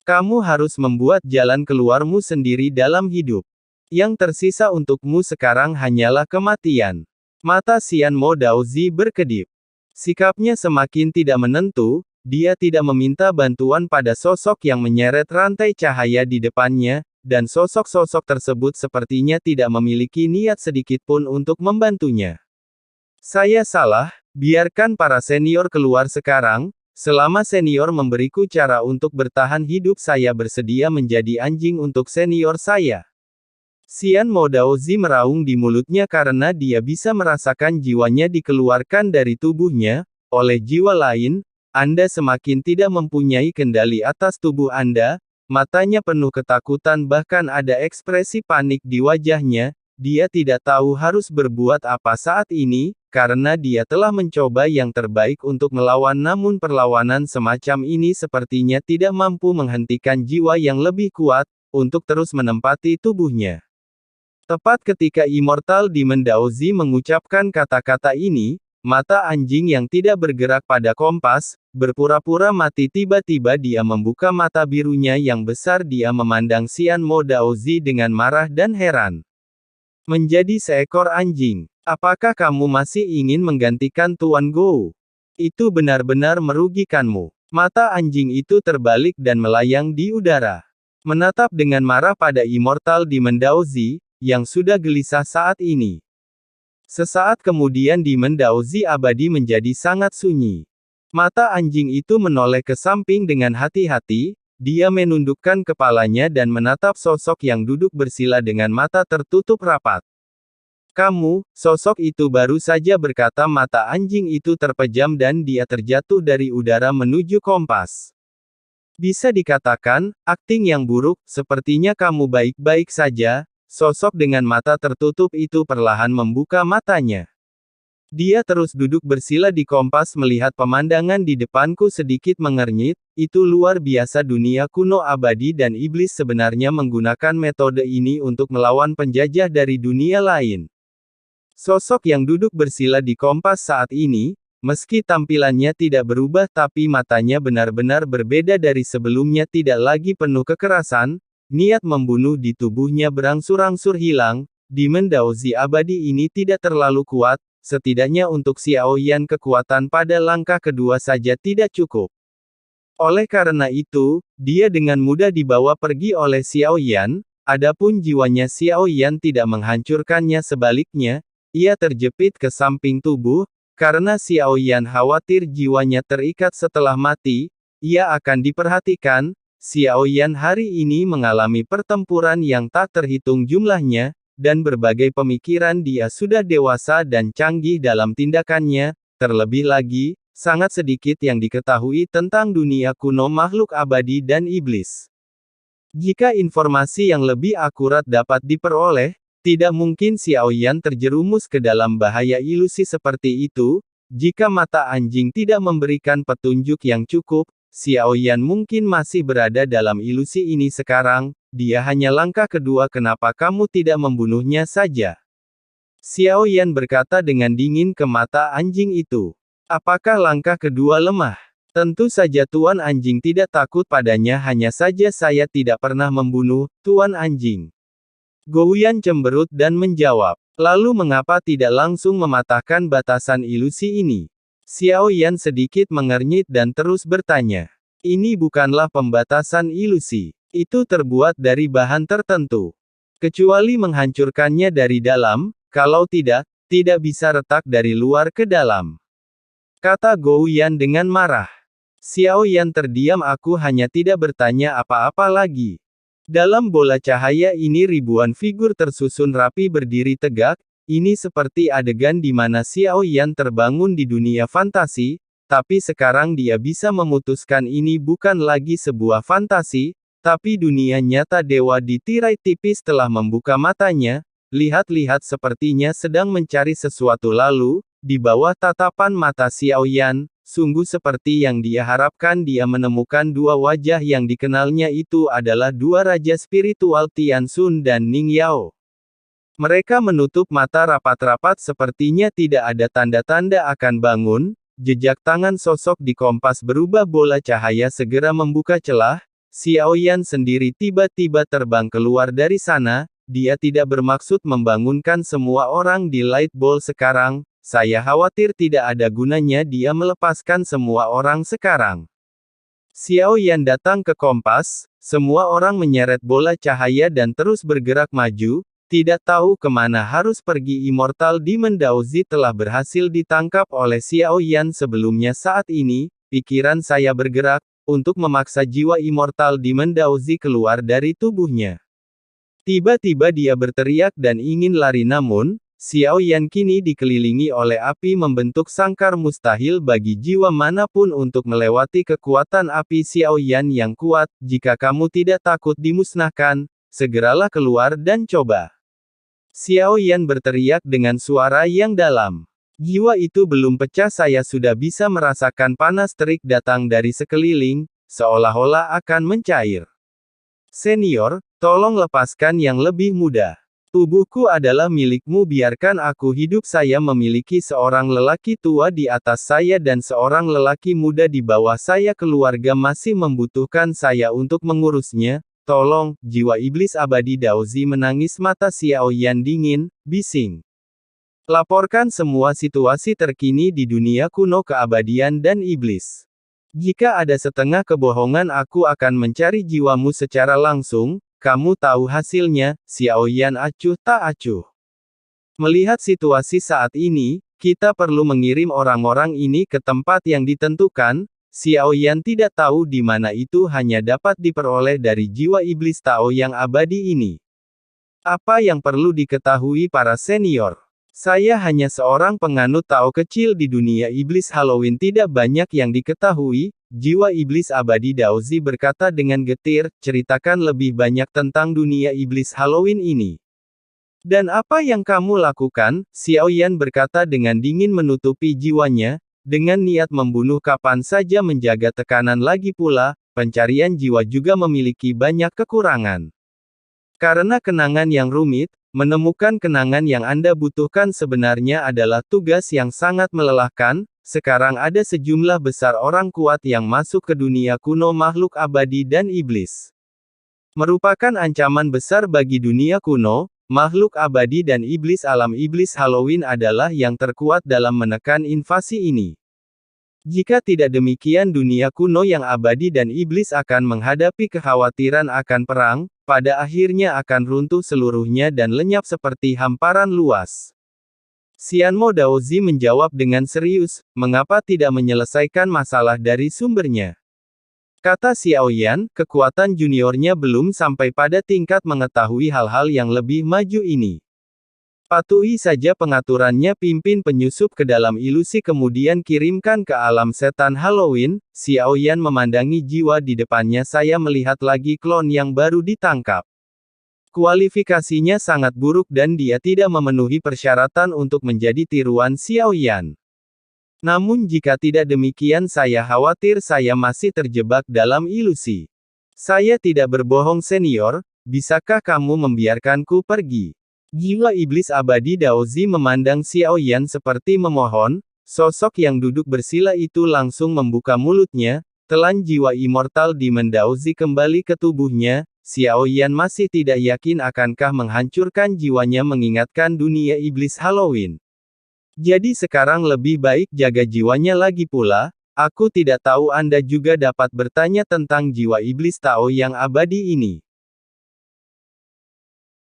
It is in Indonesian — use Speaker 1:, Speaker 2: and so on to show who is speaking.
Speaker 1: Kamu harus membuat jalan keluarmu sendiri dalam hidup. Yang tersisa untukmu sekarang hanyalah kematian. Mata Xian Mo Daozi berkedip. Sikapnya semakin tidak menentu, dia tidak meminta bantuan pada sosok yang menyeret rantai cahaya di depannya, dan sosok-sosok tersebut sepertinya tidak memiliki niat sedikitpun untuk membantunya. Saya salah, biarkan para senior keluar sekarang. Selama senior memberiku cara untuk bertahan hidup, saya bersedia menjadi anjing untuk senior saya. Xian Mo Daozi meraung di mulutnya karena dia bisa merasakan jiwanya dikeluarkan dari tubuhnya, oleh jiwa lain. Anda semakin tidak mempunyai kendali atas tubuh Anda. Matanya penuh ketakutan, bahkan ada ekspresi panik di wajahnya. Dia tidak tahu harus berbuat apa saat ini, karena dia telah mencoba yang terbaik untuk melawan, namun perlawanan semacam ini sepertinya tidak mampu menghentikan jiwa yang lebih kuat, untuk terus menempati tubuhnya. Tepat ketika Immortal Demon Daozi mengucapkan kata-kata ini, mata anjing yang tidak bergerak pada kompas, berpura-pura mati. Tiba-tiba dia membuka mata birunya yang besar. Dia memandang Xian Mo Daozi dengan marah dan heran. Menjadi seekor anjing. Apakah kamu masih ingin menggantikan Tuan Gou? Itu benar-benar merugikanmu. Mata anjing itu terbalik dan melayang di udara. Menatap dengan marah pada Immortal Demon Daozi, yang sudah gelisah saat ini. Sesaat kemudian Demon Daozi abadi menjadi sangat sunyi. Mata anjing itu menoleh ke samping dengan hati-hati. Dia menundukkan kepalanya dan menatap sosok yang duduk bersila dengan mata tertutup rapat. Kamu, sosok itu baru saja berkata. Mata anjing itu terpejam dan dia terjatuh dari udara menuju kompas. Bisa dikatakan, akting yang buruk. Sepertinya kamu baik-baik saja. Sosok dengan mata tertutup itu perlahan membuka matanya. Dia terus duduk bersila di kompas melihat pemandangan di depanku sedikit mengernyit. Itu luar biasa, dunia kuno abadi dan iblis sebenarnya menggunakan metode ini untuk melawan penjajah dari dunia lain. Sosok yang duduk bersila di kompas saat ini, meski tampilannya tidak berubah tapi matanya benar-benar berbeda dari sebelumnya. Tidak lagi penuh kekerasan, niat membunuh di tubuhnya berangsur-angsur hilang. Demon Daozi abadi ini tidak terlalu kuat. Setidaknya untuk Xiao Yan kekuatan pada langkah kedua saja tidak cukup. Oleh karena itu, dia dengan mudah dibawa pergi oleh Xiao Yan. Adapun jiwanya Xiao Yan tidak menghancurkannya, sebaliknya, ia terjepit ke samping tubuh, karena Xiao Yan khawatir jiwanya terikat setelah mati. Ia akan diperhatikan. Xiao Yan hari ini mengalami pertempuran yang tak terhitung jumlahnya. Dan berbagai pemikiran. Dia sudah dewasa dan canggih dalam tindakannya. Terlebih lagi, sangat sedikit yang diketahui tentang dunia kuno makhluk abadi dan iblis. Jika informasi yang lebih akurat dapat diperoleh, tidak mungkin Xiao Yan terjerumus ke dalam bahaya ilusi seperti itu. Jika mata anjing tidak memberikan petunjuk yang cukup, Xiao Yan mungkin masih berada dalam ilusi ini sekarang. Dia hanya langkah kedua. Kenapa kamu tidak membunuhnya saja? Xiao Yan berkata dengan dingin ke mata anjing itu. Apakah langkah kedua lemah? Tentu saja Tuan Anjing tidak takut padanya, hanya saja saya tidak pernah membunuh, Tuan Anjing. Gouyan cemberut dan menjawab. Lalu mengapa tidak langsung mematahkan batasan ilusi ini? Xiao Yan sedikit mengernyit dan terus bertanya. Ini bukanlah pembatasan ilusi. Itu terbuat dari bahan tertentu. Kecuali menghancurkannya dari dalam, kalau tidak, tidak bisa retak dari luar ke dalam. Kata Gouyan dengan marah. Xiao Yan terdiam. Aku hanya tidak bertanya apa-apa lagi. Dalam bola cahaya ini ribuan figur tersusun rapi berdiri tegak. Ini seperti adegan di mana Xiao Yan terbangun di dunia fantasi, tapi sekarang dia bisa memutuskan ini bukan lagi sebuah fantasi, tapi dunia nyata. Dewa di tirai tipis telah membuka matanya, lihat-lihat sepertinya sedang mencari sesuatu. Lalu, di bawah tatapan mata Xiao Yan, sungguh seperti yang dia harapkan, dia menemukan dua wajah yang dikenalnya. Itu adalah dua raja spiritual Tian Xun dan Ning Yao. Mereka menutup mata rapat-rapat sepertinya tidak ada tanda-tanda akan bangun. Jejak tangan sosok di kompas berubah bola cahaya segera membuka celah. Xiao Yan sendiri tiba-tiba terbang keluar dari sana, dia tidak bermaksud membangunkan semua orang di Light Ball sekarang, saya khawatir tidak ada gunanya dia melepaskan semua orang sekarang. Xiao Yan datang ke kompas, semua orang menyeret bola cahaya dan terus bergerak maju, tidak tahu kemana harus pergi. Immortal Demon Daozi telah berhasil ditangkap oleh Xiao Yan sebelumnya. Saat ini, pikiran saya bergerak, untuk memaksa jiwa Immortal Demon Daozi keluar dari tubuhnya. Tiba-tiba dia berteriak dan ingin lari namun, Xiao Yan kini dikelilingi oleh api membentuk sangkar mustahil bagi jiwa manapun untuk melewati kekuatan api Xiao Yan yang kuat. Jika kamu tidak takut dimusnahkan, segeralah keluar dan coba. Xiao Yan berteriak dengan suara yang dalam. Jiwa itu belum pecah, saya sudah bisa merasakan panas terik datang dari sekeliling, seolah-olah akan mencair. Senior, tolong lepaskan yang lebih muda. Tubuhku adalah milikmu, biarkan aku hidup. Saya memiliki seorang lelaki tua di atas saya dan seorang lelaki muda di bawah saya. Keluarga masih membutuhkan saya untuk mengurusnya. Tolong, jiwa iblis abadi Daozi menangis. Mata Xiao Yan dingin, bising. Laporkan semua situasi terkini di dunia kuno keabadian dan iblis. Jika ada setengah kebohongan aku akan mencari jiwamu secara langsung, kamu tahu hasilnya. Xiao Yan acuh tak acuh. Melihat situasi saat ini, kita perlu mengirim orang-orang ini ke tempat yang ditentukan. Xiao Yan tidak tahu di mana itu hanya dapat diperoleh dari jiwa iblis Tao yang abadi ini. Apa yang perlu diketahui para senior? Saya hanya seorang penganut Tao kecil di dunia iblis Halloween, tidak banyak yang diketahui. Jiwa iblis abadi Daozi berkata dengan getir, ceritakan lebih banyak tentang dunia iblis Halloween ini. Dan apa yang kamu lakukan? Xiao Yan berkata dengan dingin menutupi jiwanya. Dengan niat membunuh kapan saja menjaga tekanan. Lagi pula, pencarian jiwa juga memiliki banyak kekurangan. Karena kenangan yang rumit, menemukan kenangan yang Anda butuhkan sebenarnya adalah tugas yang sangat melelahkan. Sekarang ada sejumlah besar orang kuat yang masuk ke dunia kuno makhluk abadi dan iblis. Merupakan ancaman besar bagi dunia kuno. Makhluk abadi dan iblis alam iblis Halloween adalah yang terkuat dalam menekan invasi ini. Jika tidak demikian dunia kuno yang abadi dan iblis akan menghadapi kekhawatiran akan perang, pada akhirnya akan runtuh seluruhnya dan lenyap seperti hamparan luas. Xianmo Daozi menjawab dengan serius, mengapa tidak menyelesaikan masalah dari sumbernya? Kata Xiao Yan, kekuatan juniornya belum sampai pada tingkat mengetahui hal-hal yang lebih maju ini. Patuhi saja pengaturannya, pimpin penyusup ke dalam ilusi kemudian kirimkan ke alam setan Halloween. Xiao Yan memandangi jiwa di depannya. Saya melihat lagi klon yang baru ditangkap. Kualifikasinya sangat buruk dan dia tidak memenuhi persyaratan untuk menjadi tiruan Xiao Yan. Namun jika tidak demikian saya khawatir saya masih terjebak dalam ilusi. Saya tidak berbohong senior, bisakah kamu membiarkanku pergi? Jiwa iblis abadi Daozi memandang Xiao Yan seperti memohon. Sosok yang duduk bersila itu langsung membuka mulutnya, telan jiwa Immortal Demon Daozi kembali ke tubuhnya. Xiao Yan masih tidak yakin akankah menghancurkan jiwanya mengingatkan dunia iblis Halloween. Jadi sekarang lebih baik jaga jiwanya. Lagi pula, aku tidak tahu Anda juga dapat bertanya tentang jiwa iblis Tao yang abadi ini.